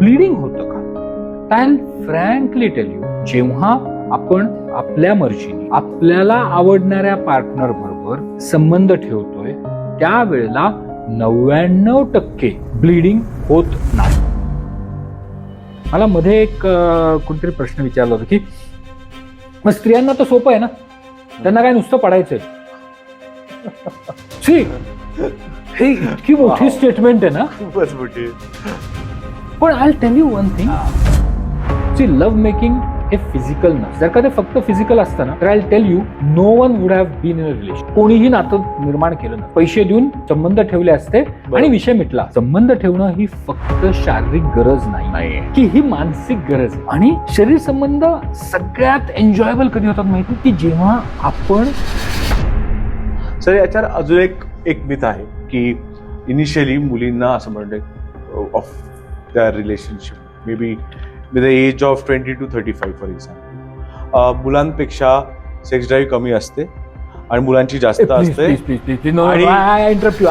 Bleeding होतं का? I frankly tail you, जेव्हा आपण आपल्या मर्जीने आपल्याला आवडणाऱ्या पार्टनर बरोबर संबंध ठेवतोय त्यावेळेला 99% ब्लिडिंग होत नाही. मला मध्ये एक कोणतरी प्रश्न विचारला होता की मग स्त्रियांना तर सोपं आहे ना, त्यांना काय नुसतं पडायचंय. हे इतकी मोठी स्टेटमेंट आहे ना. खूपच मोठी. पण I tell you one thing, see love making हे फिजिकल नसतं. जर का ते फक्त फिजिकल असतं ना तर I tell you no one would have been in a relation. कोणीही नातं निर्माण केलं ना, पैसे देऊन संबंध ठेवले असते आणि विषय मिटला. संबंध ठेवणं ही फक्त शारीरिक गरज नाही की ही मानसिक गरज आहे. आणि शरीर संबंध सगळ्यात एन्जॉयबल कधी होतात माहिती, की जेव्हा आपण. सर याच्यावर अजून एक मिथ आहे की इनिशियली मुलींना असं म्हणतं of the relationship may be with the age of 20 to 35 for example, मुलांपेक्षा सेक्स ड्राईव्ह कमी असते आणि मुलांची जास्त असते. Please, I interrupt you.